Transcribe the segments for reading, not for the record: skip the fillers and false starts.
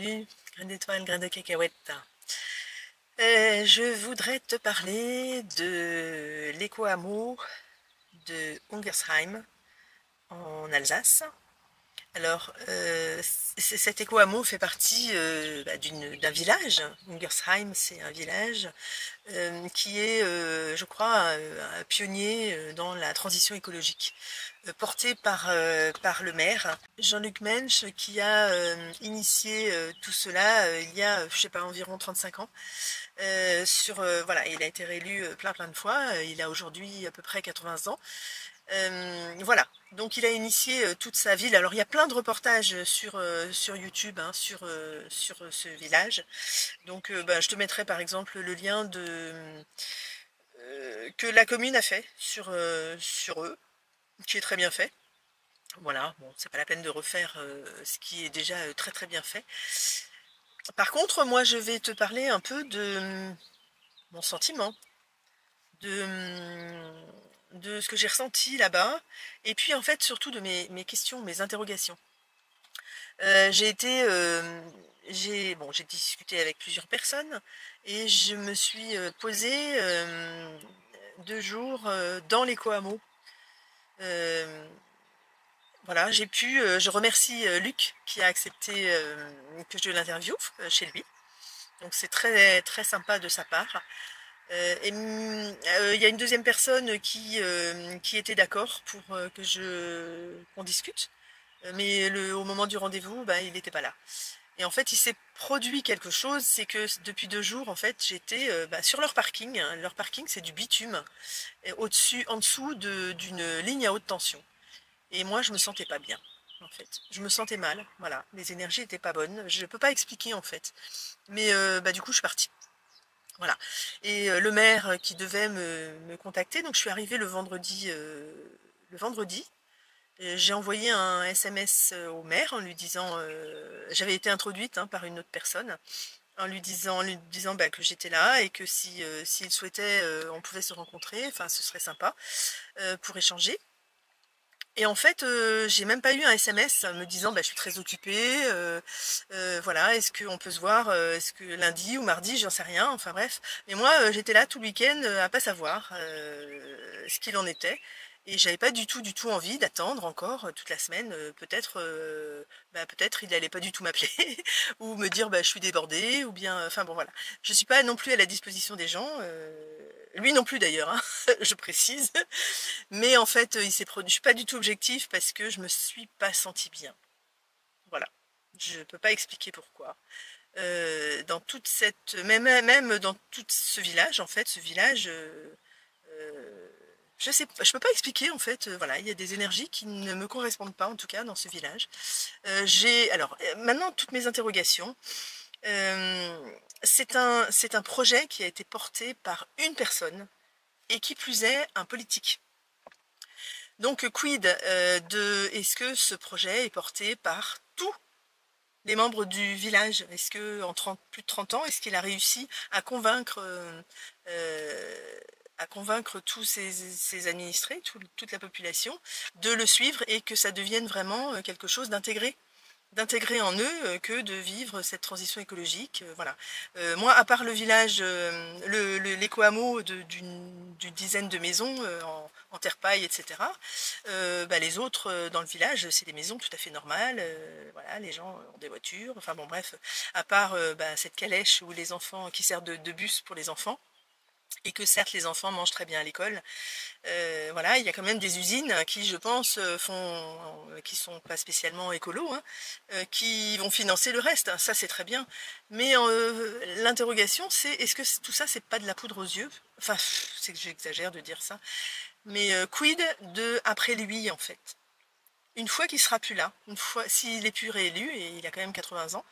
Salut, grain d'étoile, grain de cacahuète. Je voudrais te parler de l'éco-hameau de Ungersheim en Alsace. Alors, cet éco-hameau fait partie d'un village. Ungersheim, c'est un village qui est, je crois, un pionnier dans la transition écologique, porté par le maire Jean-Luc Mensch, qui a initié tout cela il y a, je sais pas, environ 35 ans. Voilà, il a été réélu plein de fois. Il a aujourd'hui à peu près 80 ans. Voilà, donc il a initié toute sa ville. Alors il y a plein de reportages sur YouTube, hein, sur ce village. Donc je te mettrai par exemple le lien que la commune a fait sur eux, qui est très bien fait. Voilà, bon, c'est pas la peine de refaire ce qui est déjà très bien fait. Par contre, moi je vais te parler un peu de mon sentiment, de ce que j'ai ressenti là-bas, et puis en fait surtout de mes questions, mes interrogations. J'ai été, j'ai discuté avec plusieurs personnes et je me suis posée 2 jours dans l'éco-hameau. Voilà, je remercie Luc qui a accepté que je l'interviewe chez lui. Donc c'est très sympa de sa part. Il y a une deuxième personne qui était d'accord pour qu'on discute. Mais au moment du rendez-vous, bah, il n'était pas là. Et en fait, il s'est produit quelque chose, c'est que depuis 2 jours, en fait, j'étais sur leur parking, hein. Leur parking, c'est du bitume, et en dessous d'une ligne à haute tension. Et moi, je me sentais pas bien, en fait. Je me sentais mal, voilà. Les énergies étaient pas bonnes. Je peux pas expliquer, en fait. Mais du coup, je suis partie. Voilà. Et le maire qui devait me contacter, donc je suis arrivée le vendredi. J'ai envoyé un SMS au maire en lui disant, j'avais été introduite hein, par une autre personne, en lui disant que j'étais là et que s'il souhaitait, on pouvait se rencontrer, enfin ce serait sympa pour échanger. Et en fait, j'ai même pas eu un SMS me disant je suis très occupée, voilà, est-ce qu'on peut se voir, est-ce que lundi ou mardi, j'en sais rien, enfin bref. Mais moi, j'étais là tout le week-end à pas savoir ce qu'il en était. Et j'avais pas du tout envie d'attendre encore toute la semaine. Peut-être il allait pas du tout m'appeler ou me dire je suis débordée ou bien, enfin bon voilà. Je suis pas non plus à la disposition des gens, lui non plus d'ailleurs, hein, je précise. Mais en fait, il s'est produit. Je suis pas du tout objectif parce que je me suis pas sentie bien. Voilà. Je peux pas expliquer pourquoi. Dans toute cette, même dans tout ce village, en fait, ce village, je sais, je peux pas expliquer en fait. Voilà, il y a des énergies qui ne me correspondent pas, en tout cas, dans ce village. Alors maintenant toutes mes interrogations. C'est un projet qui a été porté par une personne et qui plus est un politique. Donc, quid est-ce que ce projet est porté par tous les membres du village? Est-ce que en plus de 30 ans, est-ce qu'il a réussi à convaincre tous ses administrés, toute la population, de le suivre et que ça devienne vraiment quelque chose d'intégrer en eux que de vivre cette transition écologique. Voilà. Moi, à part le village, l'éco-hameau d'une dizaine de maisons en terre-paille, etc., les autres dans le village, c'est des maisons tout à fait normales. Voilà, les gens ont des voitures. Enfin bon, bref, à part cette calèche où les enfants qui sert de bus pour les enfants. Et que certes les enfants mangent très bien à l'école, voilà, il y a quand même des usines qui, je pense, qui sont pas spécialement écolos, hein, qui vont financer le reste. Ça, c'est très bien. Mais l'interrogation, c'est est-ce que tout ça, c'est pas de la poudre aux yeux? Enfin, c'est que j'exagère de dire ça. Mais quid de après lui, en fait? Une fois qu'il sera plus là, une fois s'il est plus réélu, et il a quand même 80 ans,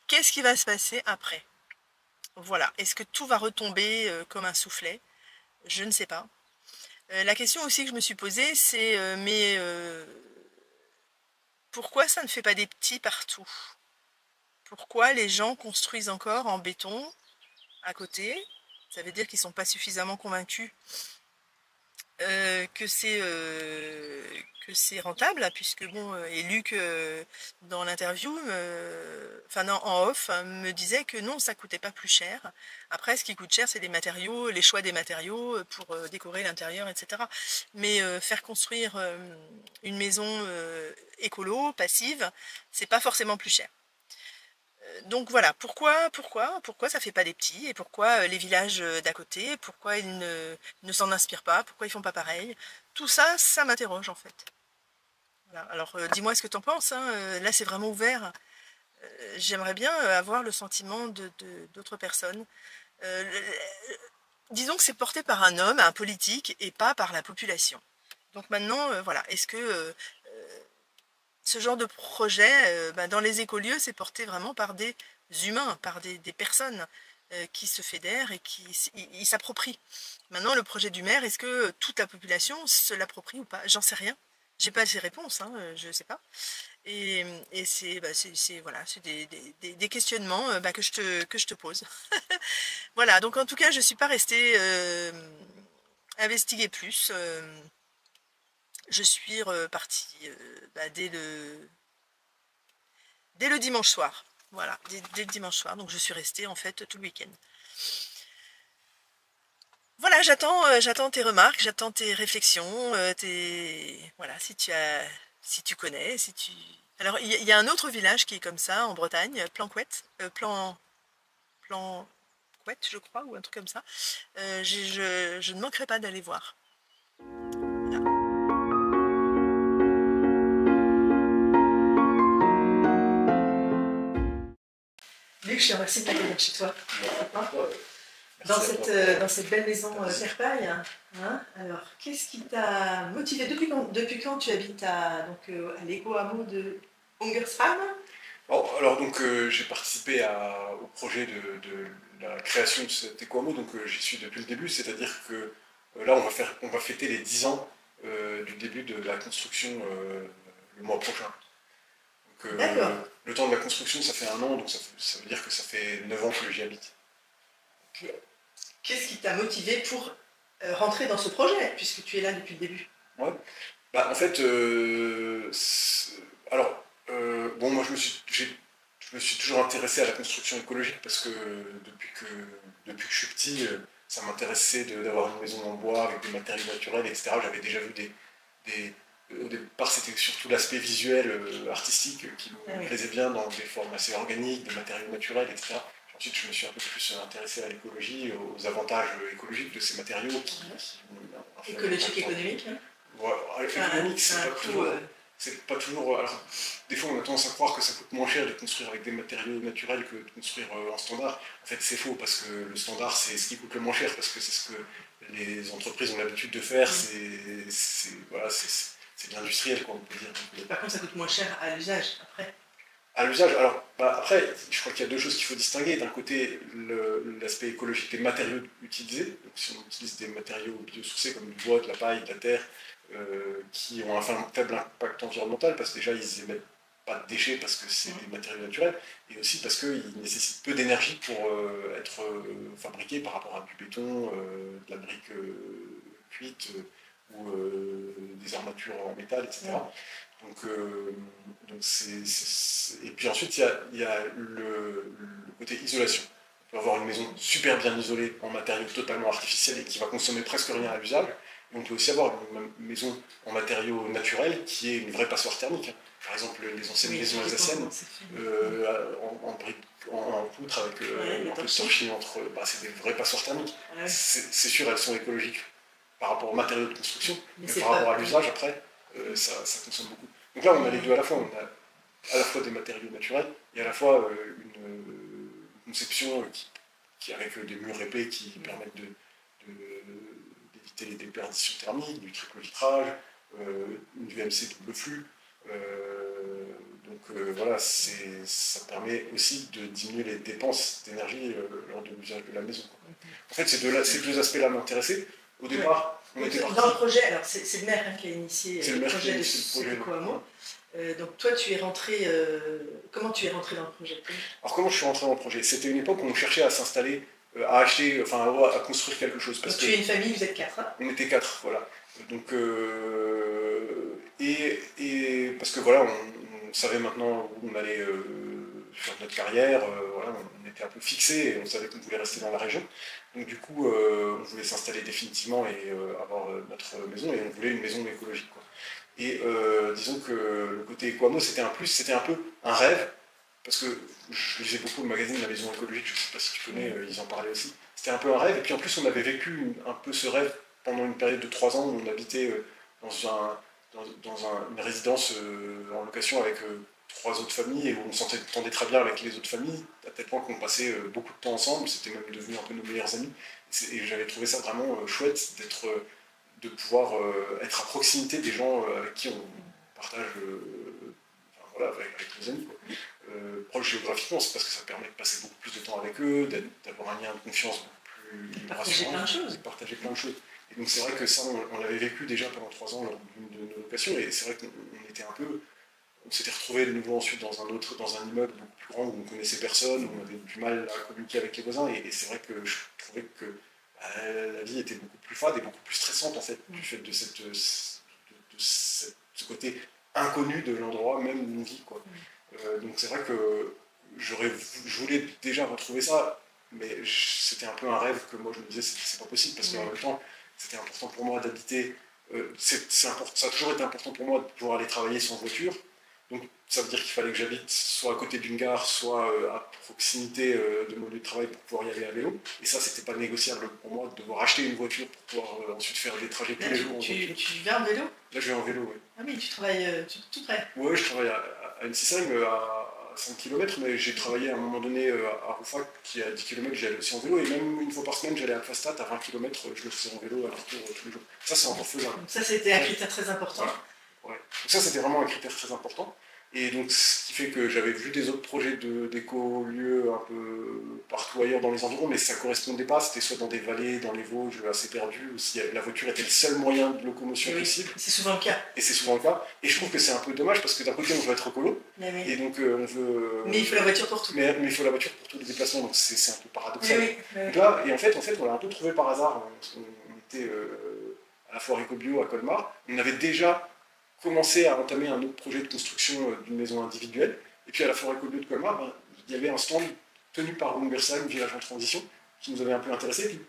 qu'est-ce qui va se passer après? Voilà. Est-ce que tout va retomber comme un soufflet? Je ne sais pas. La question aussi que je me suis posée, c'est pourquoi ça ne fait pas des petits partout? Pourquoi les gens construisent encore en béton à côté? Ça veut dire qu'ils ne sont pas suffisamment convaincus que c'est rentable, hein, puisque bon, et Luc, dans l'interview, enfin non, en off, hein, me disait que non, ça coûtait pas plus cher. Après, ce qui coûte cher, c'est les matériaux, les choix des matériaux pour décorer l'intérieur, etc. Mais faire construire une maison écolo, passive, c'est pas forcément plus cher. Donc voilà, pourquoi ça fait pas des petits et pourquoi les villages d'à côté, pourquoi ils ne s'en inspirent pas, pourquoi ils font pas pareil. Tout ça, ça m'interroge en fait. Voilà. Alors dis-moi ce que t'en penses, hein. Là c'est vraiment ouvert. J'aimerais bien avoir le sentiment d'autres personnes. Disons que c'est porté par un homme, un politique, et pas par la population. Donc maintenant, voilà, est-ce que ce genre de projet, dans les écolieux, c'est porté vraiment par des humains, par des personnes qui se fédèrent et qui ils s'approprient. Maintenant, le projet du maire, est-ce que toute la population se l'approprie ou pas? J'en sais rien. J'ai pas ces réponses, hein, je sais pas. Et voilà, c'est des questionnements que je te pose. Voilà, donc en tout cas, je suis pas restée investiguer plus. Je suis repartie dès le dimanche soir. Voilà, dès le dimanche soir. Donc je suis restée en fait tout le week-end. Voilà, j'attends tes remarques, j'attends tes réflexions, voilà, si tu connais, si tu. Alors il y a un autre village qui est comme ça en Bretagne, Planquette, Planquette, je crois, ou un truc comme ça. Je ne manquerai pas d'aller voir. Voilà. Luc, je te remercie de t'accueillir chez toi. Dans cette belle maison terre-paille. Hein. Alors, qu'est-ce qui t'a motivé depuis quand tu habites à l'éco-hameau de Ungersheim? Alors donc j'ai participé au projet de la création de cet éco-hameau, donc j'y suis depuis le début, c'est-à-dire que là on va fêter les 10 ans du début de la construction le mois prochain. Donc le temps de la construction ça fait un an, donc ça veut dire que ça fait 9 ans que j'y habite. Okay. Qu'est-ce qui t'a motivé pour rentrer dans ce projet, puisque tu es là depuis le début? Ouais. Bah, en fait, alors, bon, moi je me suis toujours intéressé à la construction écologique parce que depuis que je suis petit, ça m'intéressait d'avoir une maison en bois avec des matériaux naturels, etc. J'avais déjà vu au départ, c'était surtout l'aspect visuel, artistique qui me plaisait bien dans des formes assez organiques, des matériaux naturels, etc. Ensuite, je me suis un peu plus intéressé à l'écologie, aux avantages écologiques de ces matériaux écologique, économique, hein. Ouais, économique, c'est pas toujours. Alors, des fois, on a tendance à croire que ça coûte moins cher de construire avec des matériaux naturels que de construire en standard. En fait, c'est faux parce que le standard, c'est ce qui coûte le moins cher parce que c'est ce que les entreprises ont l'habitude de faire. Voilà, c'est de l'industriel, quoi, on peut dire. Par contre, ça coûte moins cher à l'usage après. À l'usage, alors après, je crois qu'il y a deux choses qu'il faut distinguer. D'un côté, l'aspect écologique des matériaux utilisés. Donc, si on utilise des matériaux biosourcés comme du bois, de la paille, de la terre, qui ont un faible impact environnemental, parce que déjà, ils n'émettent pas de déchets parce que c'est des matériaux naturels, et aussi parce qu'ils nécessitent peu d'énergie pour être fabriqués par rapport à du béton, de la brique cuite ou des armatures en métal, etc. Et puis ensuite, il y a le côté isolation. On peut avoir une maison super bien isolée en matériaux totalement artificiels et qui va consommer presque rien à l'usage. Et on peut aussi avoir une maison en matériaux naturels qui est une vraie passoire thermique. Par exemple, les anciennes maisons alsaciennes en poutre avec un peu de torchis entre. C'est des vraies passoires thermiques. Ouais. C'est sûr, elles sont écologiques par rapport aux matériaux de construction, mais par rapport à l'usage, après, ça consomme beaucoup. Donc là, on a les deux à la fois. On a à la fois des matériaux naturels et à la fois une conception avec des murs épais qui permettent d'éviter les déperditions thermiques, du triple vitrage, du VMC double flux. Voilà, ça permet aussi de diminuer les dépenses d'énergie lors de l'usage de la maison. En fait, ces deux aspects-là m'intéressaient. Au départ, on était parti. Dans le projet, alors c'est le maire qui a initié le projet de ce éco-hameau. Donc toi, tu es rentré. Comment tu es rentré dans le projet? Alors comment je suis rentré dans le projet? C'était une époque où on cherchait à s'installer à acheter, enfin à construire quelque chose. Parce Donc tu es une famille, vous êtes 4, hein? on était 4, voilà. Donc, et parce que voilà, on savait maintenant où on allait faire notre carrière, voilà, on était un peu fixé et on savait qu'on voulait rester dans la région. Donc du coup, on voulait s'installer définitivement et avoir notre maison, et on voulait une maison écologique, quoi. Et disons que le côté Equamo, c'était un plus, c'était un peu un rêve, parce que je lisais beaucoup le magazine La Maison écologique, je ne sais pas si tu connais, ils en parlaient aussi. C'était un peu un rêve, et puis en plus on avait vécu un peu ce rêve pendant une période de 3 ans où on habitait une résidence en location avec 3 autres familles, et où on s'entendait très bien avec les autres familles, à tel point qu'on passait beaucoup de temps ensemble, c'était même devenu un peu nos meilleurs amis. Et j'avais trouvé ça vraiment chouette de pouvoir être à proximité des gens avec qui on partage, enfin, voilà, avec nos amis, quoi. Proche géographiquement, c'est parce que ça permet de passer beaucoup plus de temps avec eux, d'avoir un lien de confiance beaucoup plus rassurant, de partager plein de choses. Et donc c'est vrai que ça, on l'avait vécu déjà pendant 3 ans lors d'une de nos locations, et c'est vrai qu'on était un peu, on s'était retrouvé de nouveau ensuite dans un immeuble beaucoup plus grand où on connaissait personne, où on avait du mal à communiquer avec les voisins, et c'est vrai que je trouvais que la vie était beaucoup plus fade et beaucoup plus stressante en fait, du fait de ce côté inconnu de l'endroit même où on vit, quoi. Donc c'est vrai que je voulais déjà retrouver ça, mais c'était un peu un rêve que moi je me disais c'est pas possible, parce qu'en même temps c'était important pour moi d'habiter, ça a toujours été important pour moi de pouvoir aller travailler sans voiture. Donc ça veut dire qu'il fallait que j'habite soit à côté d'une gare, soit à proximité de mon lieu de travail pour pouvoir y aller à vélo. Et ça, c'était pas négociable pour moi de devoir acheter une voiture pour pouvoir ensuite faire des trajets tous les jours en voiture. Tu vas en vélo? Là, je vais en vélo, oui. Ah oui, tu travailles tout près. Oui, je travaille à Ensisheim, à 5 km, mais j'ai travaillé à un moment donné à Roufac, qui est à 10 km, j'y allais aussi en vélo, et même une fois par semaine, j'allais à Pfastat, à 20 km, je le faisais en vélo à retour tous les jours. Ça, c'est encore faisable. Donc ça, c'était un critère très important. Voilà. Ouais. Donc ça, c'était vraiment un critère très important. Et donc, ce qui fait que j'avais vu des autres projets d'écolieux un peu partout ailleurs dans les environs, mais ça ne correspondait pas. C'était soit dans des vallées, dans les Vosges, assez perdues, ou si la voiture était le seul moyen de locomotion possible. C'est souvent le cas. Et c'est souvent le cas. Et je trouve que c'est un peu dommage, parce que d'un côté, on veut être écolo, et donc on veut... Mais il faut la voiture pour tout. Mais il faut la voiture pour tous les déplacements, donc c'est un peu paradoxal. Donc là, et en fait, on l'a un peu trouvé par hasard. On était à la foire Ecobio à Colmar. On avait déjà commencé à entamer un autre projet de construction d'une maison individuelle. Et puis à la forêt Ecobio de Colmar, il y avait un stand tenu par Umbersheim, village en transition, qui nous avait un peu intéressé.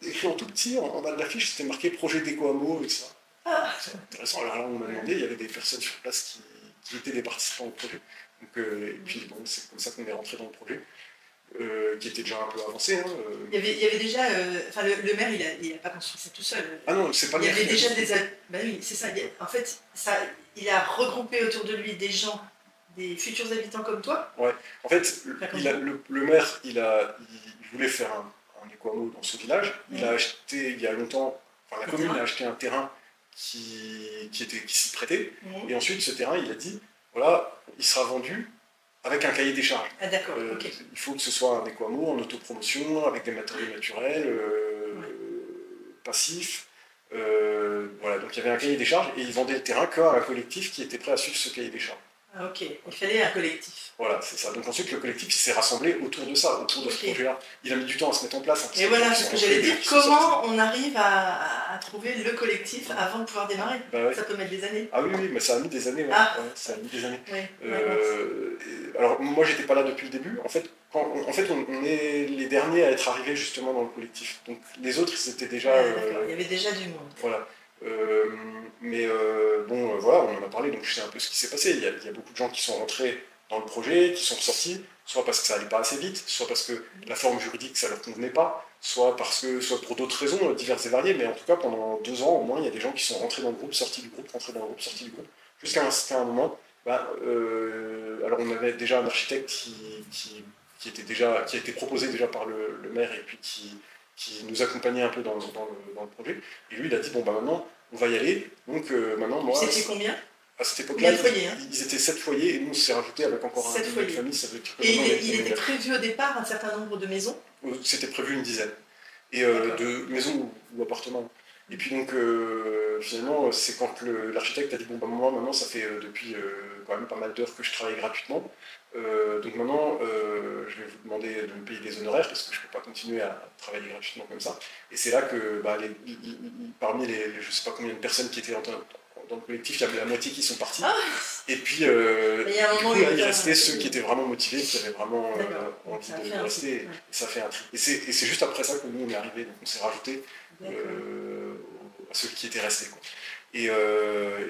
Écrit en tout petit, en bas de l'affiche, c'était marqué projet d'éco-hameau, etc. C'est intéressant. Alors là, on m'a demandé, il y avait des personnes sur place qui étaient des participants au projet. Donc, et puis bon, c'est comme ça qu'on est rentré dans le projet. Qui était déjà un peu avancé. Hein, il y avait déjà, enfin le maire il a pas construit ça tout seul. Ah non, c'est pas le maire. Il y avait déjà des... bah oui, c'est ça. En fait, il a regroupé autour de lui des gens, des futurs habitants comme toi. Ouais. En fait, le maire, il voulait faire un éco-hameau dans ce village. Il a acheté il y a longtemps, enfin la commune a acheté un terrain qui s'y prêtait. Et ensuite, ce terrain, il a dit, voilà, il sera vendu avec un cahier des charges. Ah d'accord, ok. Il faut que ce soit un éco-hameau en autopromotion, avec des matériaux naturels, passifs. Voilà, donc il y avait un cahier des charges, et ils vendaient le terrain qu'à un collectif qui était prêt à suivre ce cahier des charges. Ah ok, il fallait un collectif. Voilà, c'est ça. Donc ensuite, le collectif s'est rassemblé autour de ça, autour de ce projet-là. Il a mis du temps à se mettre en place. Et voilà, ce que j'allais dire, comment on arrive à trouver le collectif avant de pouvoir démarrer? Bah ouais. Ça peut mettre des années. Ah oui, mais ça a mis des années. Ouais. Ah. Ouais, ça a mis des années. Ouais, alors moi, j'étais pas là depuis le début. En fait, on est les derniers à être arrivés justement dans le collectif. Donc les autres, ils étaient déjà... il y avait déjà du monde. Voilà. Bon, voilà, on en a parlé, donc je sais un peu ce qui s'est passé. Il y a beaucoup de gens qui sont rentrés dans le projet, qui sont ressortis, soit parce que ça allait pas assez vite, soit parce que la forme juridique, ça leur convenait pas, soit pour d'autres raisons diverses et variées, mais en tout cas, pendant 2 ans, au moins, il y a des gens qui sont rentrés dans le groupe, sortis du groupe, rentrés dans le groupe, sortis du groupe, jusqu'à un moment, alors on avait déjà un architecte qui a été proposé déjà par le maire, et puis qui nous accompagnait un peu dans le projet. Et lui, il a dit, bon, bah maintenant, on va y aller. Donc maintenant, moi... C'était combien? À cette époque-là, ils étaient 7 foyers, et nous, on s'est rajouté avec encore un foyer de famille. Ça veut dire que il était prévu au départ un certain nombre de maisons? C'était prévu une dizaine. Et de maisons ou appartements. Et puis donc, finalement, c'est quand l'architecte a dit, bon, bah, moi, maintenant, ça fait depuis quand même pas mal d'heures que je travaille gratuitement. Donc maintenant, je vais vous demander de me payer des honoraires parce que je ne peux pas continuer à travailler gratuitement comme ça. Et c'est là que, bah, parmi je ne sais pas combien de personnes qui étaient dans le collectif, il y avait la moitié qui sont partis. Ah. Et puis, Mais il y a un du moment coup, où là, il restait ceux qui étaient vraiment motivés, qui avaient vraiment envie ça a fait de un rester. tri, Et ouais. ça fait un tri. Et c'est juste après ça que nous, on est arrivés. Donc on s'est rajouté à ceux qui étaient restés, quoi. Et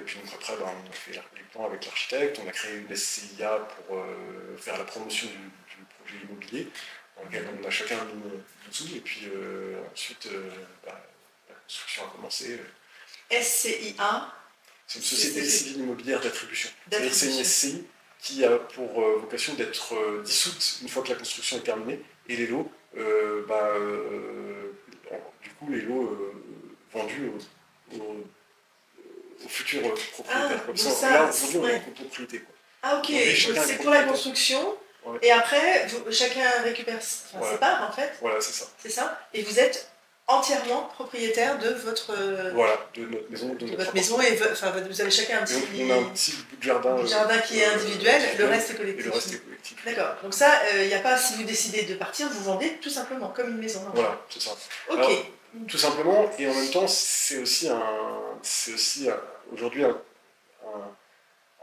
puis donc après, bah, on a fait les plans avec l'architecte, on a créé une SCIA pour faire la promotion du projet immobilier, dans lequel on a chacun mis nos sous, et puis ensuite bah, la construction a commencé. SCIA, c'est une société civile immobilière d'attribution. C'est-à-dire que c'est une d'attribution. SCI qui a pour vocation d'être dissoute une fois que la construction est terminée, et les lots, du coup, les lots vendus aux futurs propriétaires. Ah, Comme donc ça, ça, là, aujourd'hui, on est en ouais. copropriété, quoi. Ah, ok, Aujourd'hui, donc chacun est c'est pour la propriétaire. construction, Ouais. et après, chacun récupère Voilà. ses parts, en fait. Voilà, c'est ça. C'est ça. Et vous êtes entièrement propriétaire de votre... Voilà, de notre maison, de votre maison, et vous avez chacun un petit... Donc, on a un petit bout de jardin. Jardin qui est individuel, le reste est collectif. Et le reste est collectif. D'accord. Donc ça, il n'y a pas, si vous décidez de partir, vous vendez tout simplement, comme une maison. Voilà, c'est ça. Ok. Alors, tout simplement, et en même temps, c'est aussi aujourd'hui un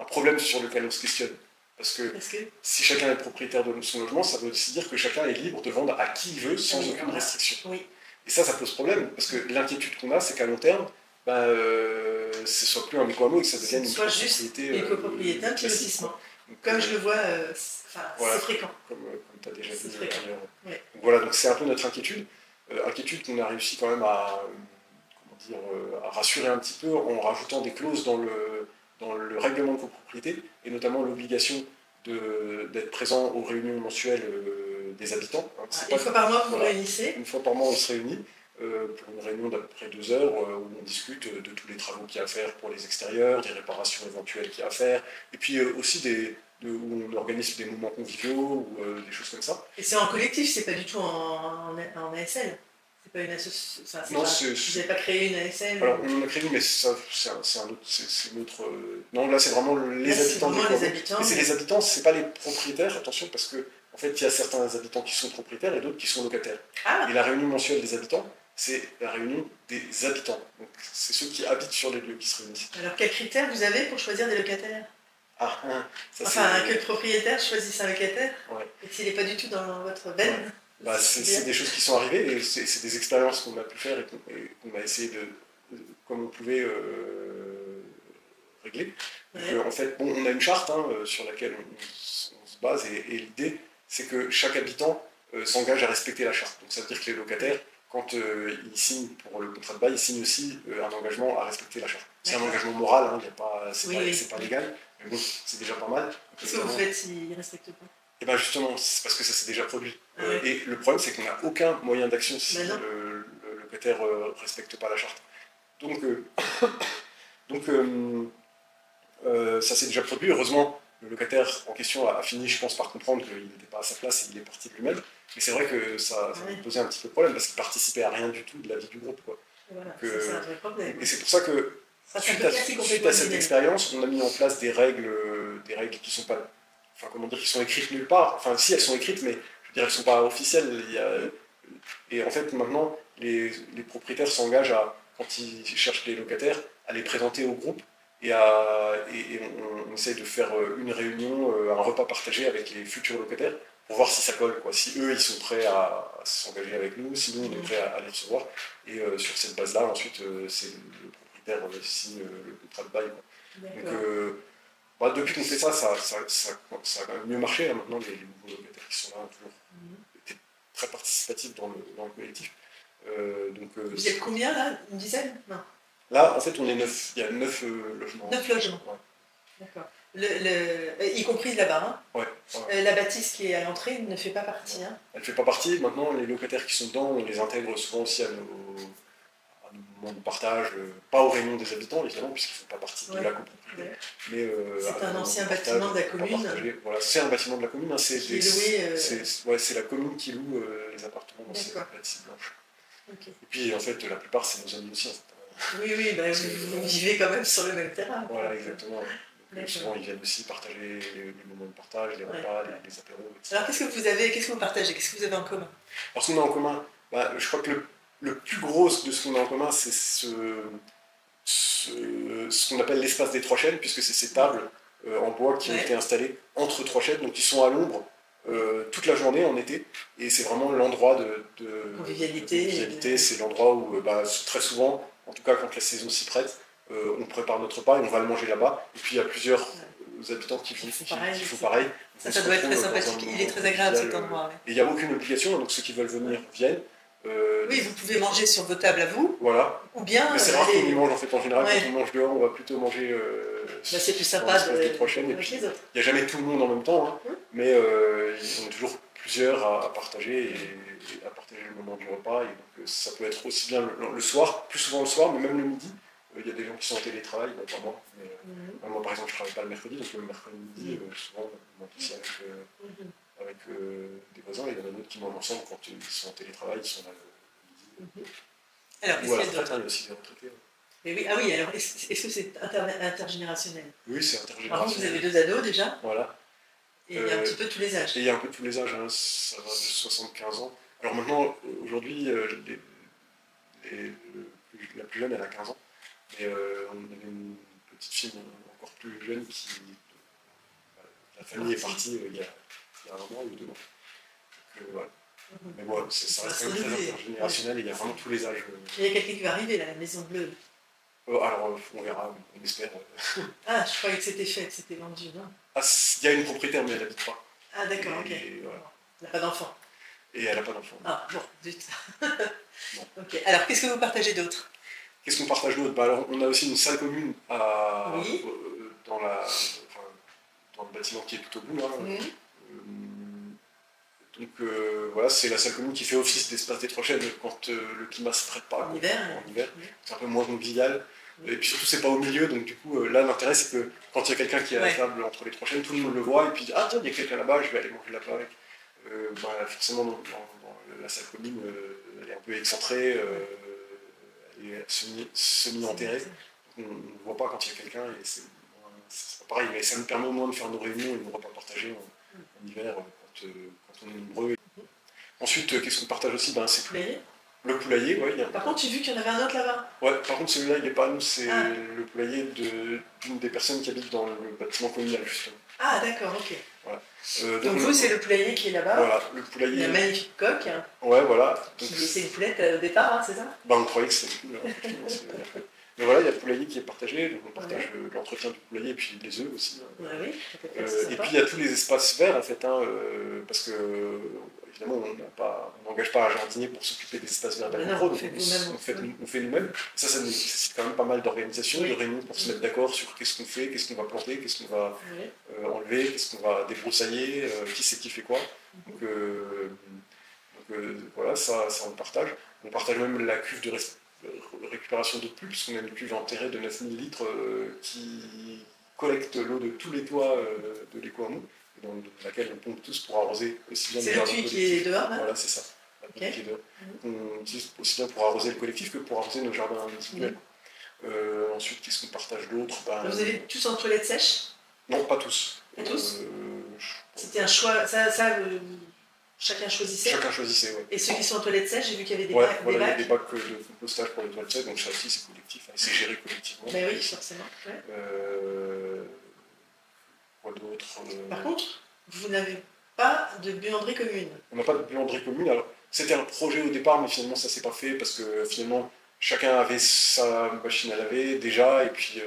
problème sur lequel on se questionne. Parce que si chacun est propriétaire de son logement, ça veut aussi dire que chacun est libre de vendre à qui il veut sans aucune restriction. Oui. Et ça pose problème, parce que l'inquiétude qu'on a, c'est qu'à long terme, ce soit plus un éco-hameau et que ça devienne une copropriété. Une copropriété, un petit lotissement. Comme je le vois, voilà, c'est fréquent. Comme tu as déjà vu ailleurs. Ouais. Donc voilà, donc c'est un peu notre inquiétude. Inquiétude qu'on a réussi quand même à rassurer un petit peu en rajoutant des clauses dans le règlement de copropriété, et notamment l'obligation d'être présent aux réunions mensuelles des habitants. Hein. Une fois par mois, vous vous réunissez. Une fois par mois, on se réunit pour une réunion d'à peu près 2 heures où on discute de tous les travaux qu'il y a à faire pour les extérieurs, des réparations éventuelles qu'il y a à faire, et puis aussi où on organise des moments conviviaux ou des choses comme ça. Et c'est en collectif, c'est pas du tout en ASL. C'est pas une association. Vous n'avez pas créé une ASL. Alors on en a créé une, mais c'est une autre. Non, là c'est vraiment les habitants du coin. Mais c'est les habitants, c'est pas les propriétaires, attention, parce que en fait il y a certains habitants qui sont propriétaires et d'autres qui sont locataires. Ah. Et la réunion mensuelle des habitants, c'est la réunion des habitants. Donc c'est ceux qui habitent sur les lieux qui se réunissent. Alors quels critères vous avez pour choisir des locataires? Que le propriétaire choisisse un locataire, ouais. Et s'il n'est pas du tout dans votre veine. Ouais. C'est des choses qui sont arrivées, et c'est des expériences qu'on a pu faire et qu'on a essayé comme on pouvait régler. Ouais. Donc, en fait, bon, on a une charte sur laquelle on se base, et l'idée, c'est que chaque habitant s'engage à respecter la charte. Donc ça veut dire que les locataires, quand ils signent pour le contrat de bail, ils signent aussi un engagement à respecter la charte. C'est un engagement moral, c'est pas légal, mais bon, c'est déjà pas mal. Qu'est-ce que vous faites s'ils ne respectent pas? Et bien justement, c'est parce que ça s'est déjà produit. Ouais. Et le problème, c'est qu'on n'a aucun moyen d'action si le locataire ne respecte pas la charte. Donc, ça s'est déjà produit. Heureusement, le locataire en question a fini, je pense, par comprendre qu'il n'était pas à sa place et il est parti de lui-même. Mais c'est vrai que ça posait un petit peu de problème parce qu'il participait à rien du tout de la vie du groupe, quoi. Voilà, c'est un vrai problème. Et c'est pour ça que, suite à cette expérience, on a mis en place des règles qui sont pas... Enfin, comment dire, qui sont écrites nulle part. Enfin, si, elles sont écrites, mais je veux dire, elles ne sont pas officielles. Et en fait, maintenant, les propriétaires s'engagent à, quand ils cherchent des locataires, à les présenter au groupe, et on essaie de faire une réunion, un repas partagé avec les futurs locataires, pour voir si ça colle, quoi. Si eux, ils sont prêts à s'engager avec nous, si nous, on est prêts à les recevoir. Et sur cette base-là, ensuite, c'est le propriétaire qui signe le contrat de bail, quoi. Donc, depuis qu'on fait ça, ça a quand même mieux marché. Hein. Maintenant, les nouveaux locataires qui sont là ont toujours été très participatifs dans le collectif. Vous êtes combien là? Une dizaine? Non. Là, en fait, on est 9. Il y a 9 logements. 9 logements. Ouais. D'accord. Y compris là-bas. Hein. Ouais. La bâtisse qui est à l'entrée ne fait pas partie. Hein. Elle ne fait pas partie. Maintenant, les locataires qui sont dedans, on les intègre souvent aussi à nos moments de partage, pas aux réunions des habitants, évidemment, puisqu'ils ne font pas partie de la copropriété. Ouais. Mais c'est un ancien bâtiment de la commune. Voilà, c'est un bâtiment de la commune. Hein, c'est la commune qui loue les appartements dans ces bâtiments blanches. Okay. Et puis, en fait, la plupart, c'est nos amis aussi. Oui, oui, bah, vous vivez quand même sur le même terrain. Voilà, exactement. Donc, souvent, ils viennent aussi partager les moments de partage, les repas, les apéros, etc. Alors, qu'est-ce que vous partagez? Qu'est-ce que vous avez en commun? Alors, ce qu'on a en commun, je crois que le plus gros de ce qu'on a en commun, c'est ce qu'on appelle l'espace des trois chênes, puisque c'est ces tables en bois qui ont été installées entre trois chênes, donc ils sont à l'ombre toute la journée en été, et c'est vraiment l'endroit de convivialité. C'est l'endroit où très souvent, en tout cas quand la saison s'y prête, on prépare notre repas et on va le manger là-bas, et puis il y a plusieurs habitants qui font pareil. Ça doit être très sympathique, il est très agréable cet endroit. Et il n'y a aucune obligation, donc ceux qui veulent venir viennent. Oui, vous pouvez manger sur vos tables à vous. Voilà. Ou bien. Mais c'est rare qu'on y mange en fait. En général, quand on mange dehors, on va plutôt manger. C'est plus sympa des prochaines. Et puis, il n'y a jamais tout le monde en même temps, hein, mais ils ont toujours plusieurs à partager et à partager le moment du repas. Et donc, ça peut être aussi bien le soir, plus souvent le soir, mais même le midi. Il y a des gens qui sont en télétravail, pas moi. Mais, moi, par exemple, je ne travaille pas le mercredi, donc le mercredi midi, souvent, on mange aussi avec des voisins, et il y en a d'autres qui mangent ensemble quand ils sont en télétravail, ils sont là le midi. Alors, ou à la retraite, il y a aussi des retraités. Mais oui, ah oui, alors est-ce que c'est intergénérationnel? Oui, c'est intergénérationnel. Par contre, vous avez 2 ados déjà. Voilà. Et il y a un petit peu tous les âges. Et il y a un peu tous les âges, hein, ça va de 75 ans. Alors maintenant, aujourd'hui, la plus jeune, elle a 15 ans. Et on avait une petite fille encore plus jeune qui. La famille est partie il y a un an ou 2 ans. Donc, voilà. Mais bon, ça reste quand même très intergénérationnel et il y a vraiment tous les âges. Il y a quelqu'un qui va arriver là, la Maison Bleue. Alors, on verra, on espère. Ah, je croyais que c'était fait, que c'était vendu, non? Ah, il y a une propriétaire, mais elle n'habite pas. Ah, d'accord, ok. Voilà. Elle n'a pas d'enfant. Et elle n'a pas d'enfant. Ah, bon, zut. Bon. Ok, alors qu'est-ce que vous partagez d'autre? Qu'est-ce qu'on partage d'autre? Alors, on a aussi une salle commune dans le bâtiment qui est tout au bout, là. Donc voilà, c'est la salle commune qui fait office d'espace des trois chênes quand le climat ne se prête pas. En hiver. C'est un peu moins convivial. Et puis surtout, c'est pas au milieu, donc du coup, là, l'intérêt, c'est que quand il y a quelqu'un qui est à la table entre les trois chênes, tout le monde le voit, et puis ah tiens, il y a quelqu'un là-bas, je vais aller manger là-bas avec. Forcément, dans la salle commune, elle est un peu excentrée, elle est semi-enterrée. On ne voit pas quand il y a quelqu'un, et c'est pas pareil, mais ça nous permet au moins de faire nos réunions et nos repas partagés en hiver quand on est nombreux. Ensuite, qu'est-ce qu'on partage aussi? C'est le poulailler, oui. Par contre, j'ai vu qu'il y en avait un autre là-bas. Ouais, par contre, celui-là, il n'est pas à nous, c'est le poulailler d'une des personnes qui habitent dans le bâtiment communal, justement. Ah, d'accord, ok. Voilà. Donc vous, c'est le poulailler qui est là-bas. Voilà, le poulailler. Il y a un magnifique coq. Ouais, voilà. C'est une poulette au départ, hein, c'est ça? On croyait que c'était une poule. Mais voilà, il y a le poulailler qui est partagé, donc on partage l'entretien du poulailler et puis les œufs aussi. Oui, et puis il y a tous les espaces verts en fait, parce que évidemment on n'engage pas un jardinier pour s'occuper des espaces verts d'agro, donc on fait nous-mêmes. Ça nécessite quand même pas mal d'organisation, de réunions pour se mettre d'accord sur qu'est-ce qu'on fait, qu'est-ce qu'on va planter, qu'est-ce qu'on va enlever, qu'est-ce qu'on va débroussailler, qui c'est qui fait quoi. Donc voilà, ça on partage. On partage même la cuve de récupération d'eau de pluie, puisqu'on a une cuve enterrée de 9000 litres qui collecte l'eau de tous les toits de l'éco-hameau, dans laquelle on pompe tous pour arroser aussi bien le puits qui est dehors, là? Voilà, c'est ça. Qui est dehors. On utilise aussi bien pour arroser le collectif que pour arroser nos jardins individuels. Ensuite, qu'est-ce qu'on partage d'autre? Vous avez tous en toilette sèche? Non, pas tous. Pas tous? C'était un choix, chacun choisissait? Chacun choisissait, oui. Et ceux qui sont en toilettes sèches, j'ai vu qu'il y avait des bacs. Il y a des bacs de compostage pour les toilettes sèches, donc ça aussi c'est collectif, c'est géré collectivement. Mais oui, forcément. Quoi d'autre? Par contre, vous n'avez pas de buanderie commune. On n'a pas de buanderie commune. Alors, c'était un projet au départ, mais finalement ça s'est pas fait parce que finalement chacun avait sa machine à laver déjà, et puis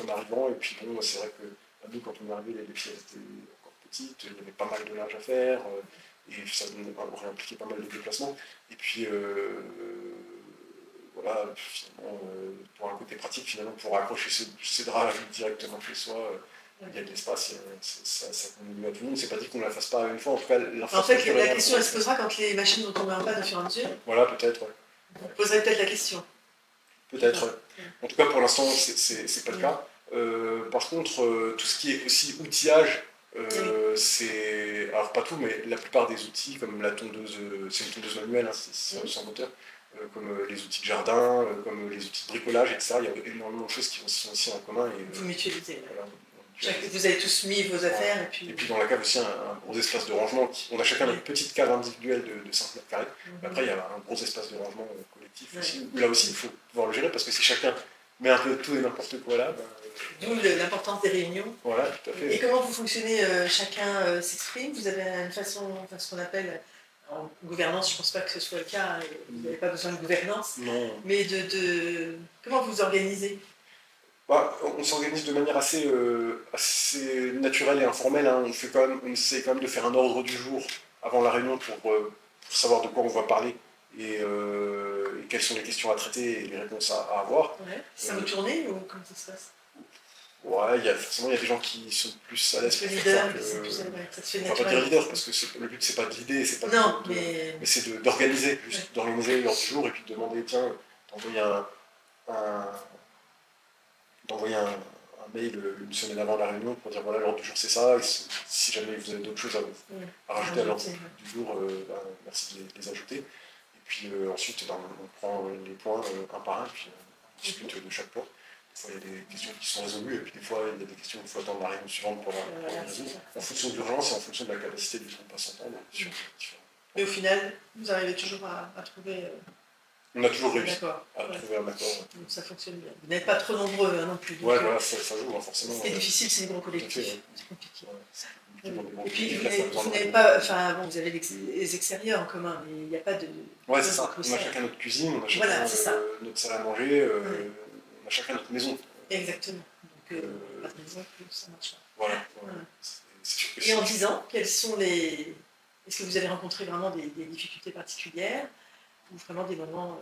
en arrivant, et puis bon, c'est vrai que nous, quand on est arrivé, les filles étaient encore petites, il y avait pas mal de linge à faire, et ça aurait impliqué pas mal de déplacements. Et puis voilà, finalement, pour un côté pratique, finalement, pour accrocher ses draps directement chez soi, il y a de l'espace, ça convient à tout le monde. C'est pas dit qu'on ne la fasse pas une fois, en tout cas, en fait, la question, elle se posera quand les machines vont tomber en panne au fur et à mesure. Voilà, peut-être, ouais. Vous poserez peut-être la question. Peut-être, ouais. En tout cas, pour l'instant, c'est pas le cas. Par contre, tout ce qui est aussi outillage, c'est. Alors, pas tout, mais la plupart des outils, comme la tondeuse, c'est une tondeuse manuelle, c'est sans moteur. comme les outils de jardin, comme les outils de bricolage, etc. Il y a énormément de choses qui sont aussi en commun. Et, vous mutualisez. voilà, Vous avez tous mis vos affaires. Ouais. Et puis dans la cave aussi, un gros espace de rangement. On a chacun notre petite cave individuelle de 5 mètres carrés. Après, il y a un gros espace de rangement collectif aussi. Là aussi, il faut pouvoir le gérer parce que si chacun met un peu de tout et n'importe quoi là. D'où l'importance des réunions. Voilà, tout à fait. Et comment vous fonctionnez, chacun s'exprime? Vous avez une façon, enfin, ce qu'on appelle en gouvernance, je ne pense pas que ce soit le cas, vous n'avez pas besoin de gouvernance. Non. Mais comment vous organisez? On s'organise de manière assez naturelle et informelle. Hein. On essaie quand même de faire un ordre du jour avant la réunion pour savoir de quoi on va parler et quelles sont les questions à traiter et les réponses à avoir. Ouais. Ça vous tournez ou comment ça se passe? Ouais, forcément il y a des gens qui sont plus à l'aise pour faire ça. On ne va pas dire leader parce que le but c'est pas de l'idée, c'est pas mais c'est d'organiser, juste d'organiser l'ordre du jour et puis de demander, tiens, d'envoyer un mail une semaine avant la réunion pour dire voilà l'ordre du jour c'est ça, et si jamais vous avez d'autres choses à rajouter à l'ordre du jour, merci de les ajouter. Et puis ensuite on prend les points un par un, puis on discute de chaque point. Des fois il y a des questions qui sont résolues, et puis des fois il y a des questions qu'il faut attendre la réunion suivante pour les résoudre, en fonction de l'urgence et en fonction de la capacité du groupe à s'entendre. Mais au final, vous arrivez toujours à trouver... On a toujours réussi à trouver un accord. Donc ça fonctionne bien. Vous n'êtes pas trop nombreux non plus. Ouais, voilà, ça joue forcément. Ce qui est difficile, c'est les gros collectifs. C'est compliqué. Et puis vous n'avez pas, enfin bon, vous avez les extérieurs en commun, mais il n'y a pas de. Ouais, c'est ça. On a chacun notre cuisine, on a chacun notre salle à manger, on a chacun notre maison. Exactement. Donc pas de maison, ça marche pas. Voilà. Et en 10 ans, quels sont les. Est-ce que vous avez rencontré vraiment des difficultés particulières ou vraiment des moments.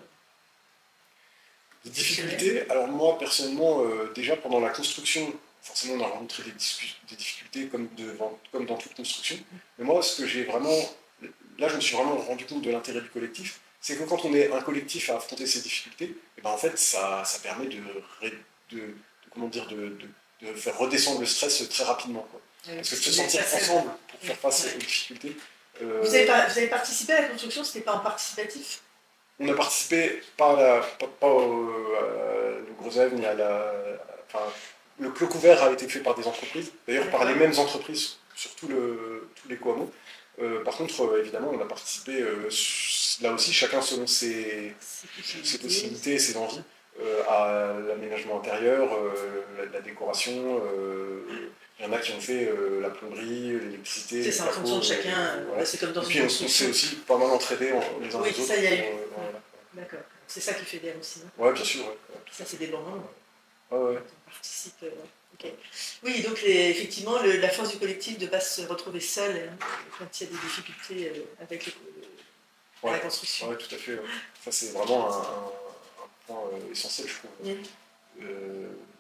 Des difficultés. Alors moi, personnellement, déjà pendant la construction, forcément on a rencontré des difficultés comme dans toute construction. Mais moi, ce que j'ai vraiment... Là, je me suis vraiment rendu compte de l'intérêt du collectif. C'est que quand on est un collectif à affronter ces difficultés, et ben en fait, ça permet comment dire, de faire redescendre le stress très rapidement. Quoi. Parce que de se sentir ensemble pour faire face aux difficultés. Vous avez participé à la construction, c'était pas en participatif? On a participé pas au gros œuvre, ni à la. Enfin, le clos couvert a été fait par des entreprises, d'ailleurs par les mêmes entreprises sur tous les Coamo. Par contre, évidemment, on a participé là aussi, chacun selon ses possibilités et ses envies, à l'aménagement intérieur, la décoration. Il y en a qui ont fait la plomberie, l'électricité. C'est ça, en fonction de chacun. Voilà. C'est comme dans et puis on s'est aussi pas mal entraidés les uns les autres. Oui, ça y est. D'accord. C'est ça qui fait bien aussi. Oui, bien sûr. Ouais. Ça, c'est des bons moments. Ouais. On participe. Okay. Oui, donc effectivement, la force du collectif de ne pas se retrouver seul quand il y a des difficultés avec la construction. Oui, tout à fait. Ouais. Ça, c'est vraiment un point essentiel, je trouve.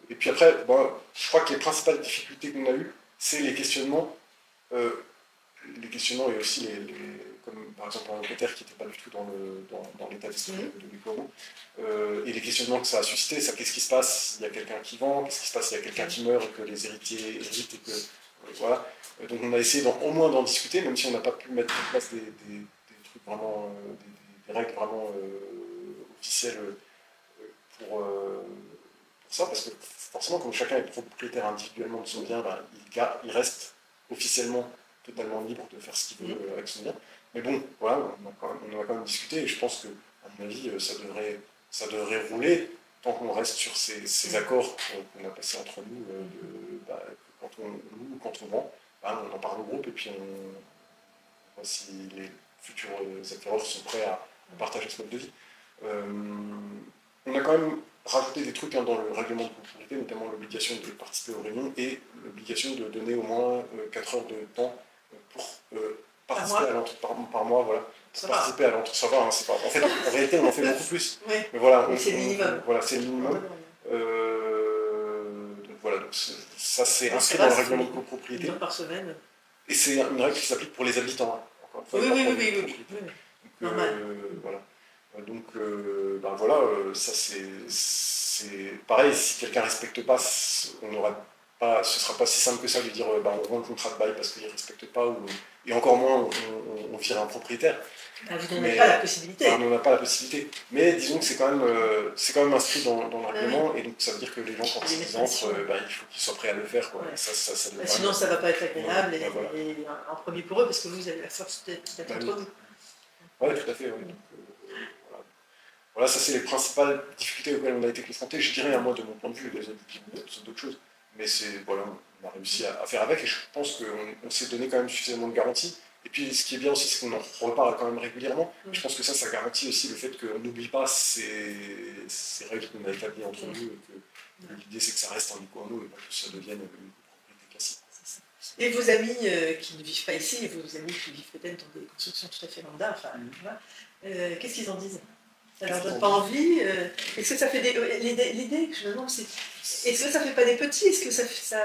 Et puis après, je crois que les principales difficultés qu'on a eues, c'est les questionnements. Et aussi comme par exemple un locataire qui n'était pas du tout dans l'état d'esprit de Mikoro, et les questionnements que ça a suscité, qu'est-ce qui se passe s'il y a quelqu'un qui vend, qu'est-ce qui se passe s'il y a quelqu'un qui meurt et que les héritiers héritent et que voilà. Donc on a essayé au moins d'en discuter, même si on n'a pas pu mettre en place des trucs vraiment, des règles vraiment officielles pour ça, parce que forcément comme chacun est propriétaire individuellement de son bien, il reste officiellement totalement libre de faire ce qu'il veut avec son bien. Mais bon, voilà, on en a quand même discuté et je pense que, à mon avis, ça devrait rouler tant qu'on reste sur ces accords qu'on a passés entre nous, quand on loue ou quand on vend, on en parle au groupe et puis on voit si les futurs acquéreurs sont prêts à partager ce mode de vie. On a quand même rajouté des trucs dans le règlement de propriété, notamment l'obligation de participer aux réunions et l'obligation de donner au moins 4 heures de temps pour participer à l'entretien par mois, voilà. Participer à l'entretien, ça va, hein, c'est pas. En fait, en réalité, on en fait beaucoup plus. Oui. Mais voilà, c'est le minimum. Voilà, c'est le minimum. Donc voilà, donc ça c'est inscrit dans le règlement de copropriété. Une heure par semaine. Et c'est une règle qui s'applique pour les habitants. Hein. Encore une fois, oui. Normal. Voilà. Donc, voilà, ça c'est pareil, si quelqu'un ne respecte pas, on aura ce sera pas si simple que ça de dire bah, on rend le contrat de bail parce qu'ils ne respectent pas, et encore moins on vire un propriétaire. Ah, vous n'en avez pas la possibilité. On n'en a pas la possibilité. Mais disons que c'est quand même inscrit dans le règlement, et donc ça veut dire que les gens, quand ils entrent, il faut qu'ils soient prêts à le faire. Quoi. Ouais. Sinon, ça ne va pas être agréable, voilà. et en premier pour eux, parce que vous avez la force d'être entre vous. Oui, tout à fait. Ouais. Donc, voilà, ça c'est les principales difficultés auxquelles on a été confrontés. Je dirais, moi, de mon point de vue, les autres d'autres choses. Mais voilà, on a réussi à faire avec, et je pense qu'on s'est donné quand même suffisamment de garanties. Et puis ce qui est bien aussi, c'est qu'on en reparle quand même régulièrement. Et je pense que ça garantit aussi le fait qu'on n'oublie pas ces règles qu'on a établies entre nous, et que l'idée c'est que ça reste un éco-hameau et pas que ça devienne une propriété classique. Et vos amis qui ne vivent pas ici, et vos amis qui vivent peut-être dans des constructions tout à fait lambda, qu'est-ce qu'ils en disent? Ça leur donne pas envie? Est-ce que ça fait l'idée que je me demande, c'est est-ce que ça fait pas des petits? Est-ce que ça...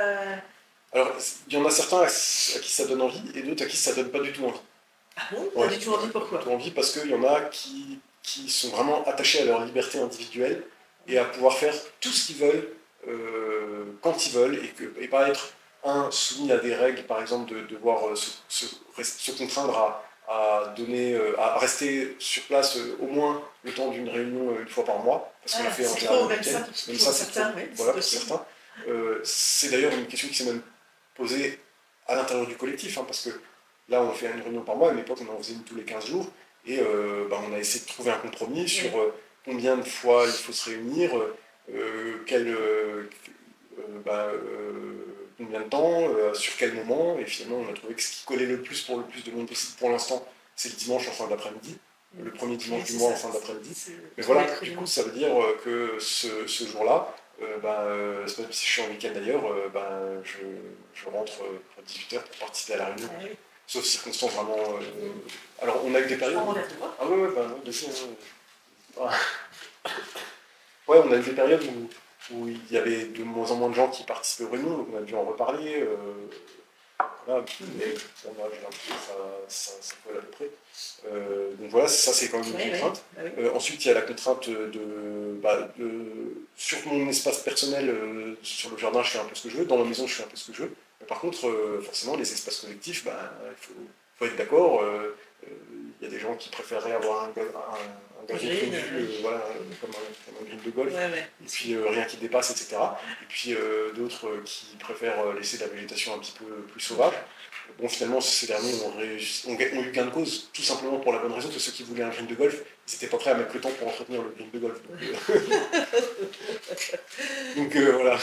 Alors, il y en a certains à qui ça donne envie, et d'autres à qui ça donne pas du tout envie. Ah bon? Pas du tout envie, pourquoi? Pas du tout envie parce qu'il y en a qui sont vraiment attachés à leur liberté individuelle et à pouvoir faire tout ce qu'ils veulent quand ils veulent, et pas être soumis à des règles, par exemple de devoir se contraindre à rester sur place au moins le temps d'une réunion une fois par mois, parce qu'on a fait en général le week-end. Même ça, c'est trop. Voilà, pour certains. C'est d'ailleurs une question qui s'est même posée à l'intérieur du collectif, parce que là, on fait une réunion par mois, à l'époque, on en faisait une tous les 15 jours, et on a essayé de trouver un compromis sur combien de fois il faut se réunir, combien de temps, sur quel moment, et finalement, on a trouvé que ce qui collait le plus pour le plus de monde possible pour l'instant, c'est le dimanche en fin d'après-midi, le premier dimanche du mois en fin d'après-midi. Mais voilà, du coup, ça veut dire que ce jour-là, c'est même si je suis en week-end d'ailleurs, je rentre à 18h pour participer à la réunion. Sauf circonstances vraiment. Alors, on a eu des périodes. Ah ouais, ouais, on a eu des périodes où il y avait de moins en moins de gens qui participaient aux réunions, donc on a dû en reparler. Voilà, mais bon, là, j'ai l'impression que ça colle à peu près. Donc voilà, ça c'est quand même une contrainte. Ensuite, il y a la contrainte sur mon espace personnel, sur le jardin, je fais un peu ce que je veux, dans la maison, je fais un peu ce que je veux. Mais par contre, forcément, les espaces collectifs, il faut être d'accord. Il y a des gens qui préféreraient avoir un green de vue, comme un green de golf, et puis rien qui dépasse, etc. Et puis d'autres qui préfèrent laisser la végétation un petit peu plus sauvage. Bon, finalement, ces derniers ont eu gain de cause, tout simplement pour la bonne raison que ceux qui voulaient un green de golf, ils n'étaient pas prêts à mettre le temps pour entretenir le green de golf. Donc voilà.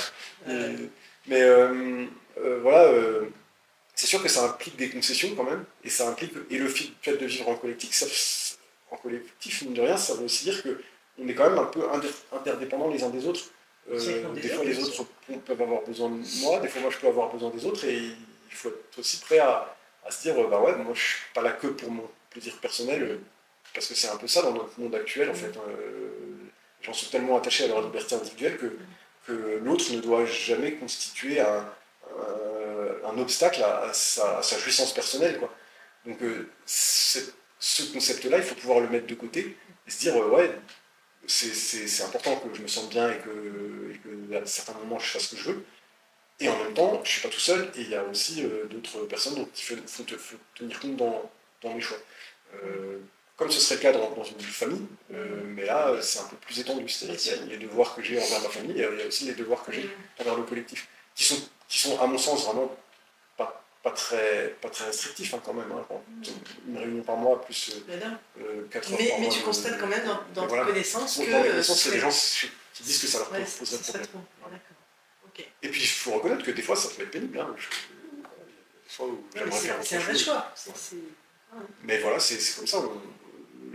Mais voilà, c'est sûr que ça implique des concessions quand même, et ça implique, et le fait de vivre en collectif, mine de rien, ça veut aussi dire qu'on est quand même un peu interdépendants les uns des autres. Des fois, les autres peuvent avoir besoin de moi, des fois, moi, je peux avoir besoin des autres, et il faut être aussi prêt à se dire, moi, je suis pas là que pour mon plaisir personnel, parce que c'est un peu ça dans notre monde actuel, en fait. Les gens sont tellement attachés à leur liberté individuelle que l'autre ne doit jamais constituer un obstacle à sa jouissance personnelle, quoi. Donc ce concept-là, il faut pouvoir le mettre de côté et se dire c'est important que je me sente bien et que à certains moments je fasse ce que je veux. Et en même temps, je ne suis pas tout seul, et il y a aussi d'autres personnes dont il faut tenir compte dans mes choix. Comme ce serait le cas dans une famille, mais là c'est un peu plus étendu, c'est-à-dire qu'il y a les devoirs que j'ai envers ma famille, et il y a aussi les devoirs que j'ai envers le collectif, qui sont à mon sens vraiment pas très restrictifs quand même. Une réunion par mois plus 4 heures par mois. Mais tu constates quand même dans tes connaissances que... Dans mes connaissances, il y a des gens qui disent que ça leur poserait problème. Et puis il faut reconnaître que des fois ça peut être pénible. C'est un vrai choix. Mais voilà, c'est comme ça.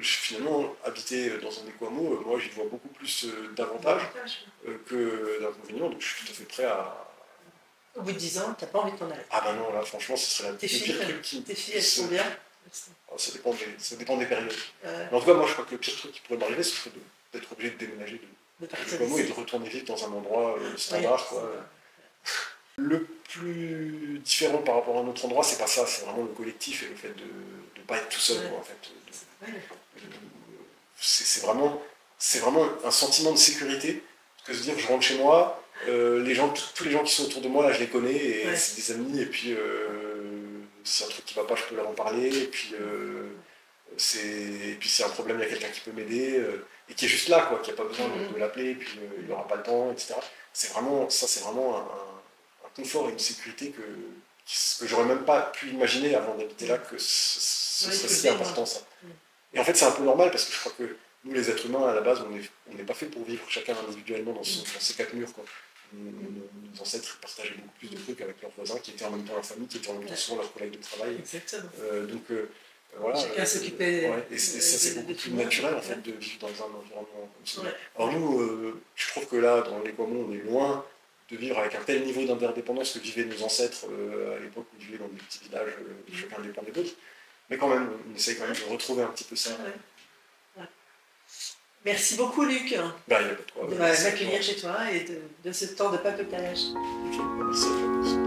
Finalement, habiter dans un éco-hameau, moi j'y vois beaucoup plus d'avantages que d'inconvénients, donc je suis tout à fait prêt à... Au bout de 10 ans, t'as pas envie de t'en aller? Ah bah non, là franchement, ce serait le pire truc qui... Tes filles, elles sont bien? Ça dépend des périodes. Mais en tout cas, moi je crois que le pire truc qui pourrait m'arriver, ce serait d'être obligé de déménager de l'éco-hameau et de retourner vivre dans un endroit standard. Le plus différent par rapport à un autre endroit, c'est pas ça, c'est vraiment le collectif et le fait de ne pas être tout seul, en fait. C'est vraiment un sentiment de sécurité, que se dire je rentre chez moi, Tous les gens qui sont autour de moi, là, je les connais, et Ouais. c'est des amis, et puis si un truc qui va pas, je peux leur en parler, et puis c'est un problème, il y a quelqu'un qui peut m'aider, et qui est juste là, quoi, qui n'a pas besoin de l'appeler, et puis il n'aura pas le temps, etc. C'est vraiment un confort et une sécurité que j'aurais même pas pu imaginer avant d'habiter là, que ce serait si important, ça. Et en fait, c'est un peu normal, parce que je crois que nous, les êtres humains, à la base, on n'est pas fait pour vivre chacun individuellement dans ces quatre murs, quoi. Nos ancêtres partageaient beaucoup plus de trucs avec leurs voisins, qui étaient en même temps leur famille, qui étaient en même temps souvent leurs collègues de travail. Exactement. Donc voilà. Chacun s'occupait. Ouais, et ça, c'est beaucoup plus naturel, en fait, de vivre dans un environnement comme ça. Alors nous, je trouve que là, dans les Comons, on est loin de vivre avec un tel niveau d'interdépendance que vivaient nos ancêtres à l'époque où ils vivaient dans des petits villages, chacun dépendait des autres. Mais quand même, on essaye quand même de retrouver un petit peu ça. Merci beaucoup, Luc, Bah, y a pas de quoi, de m'accueillir chez toi et de ce temps de papetage. Merci à toi.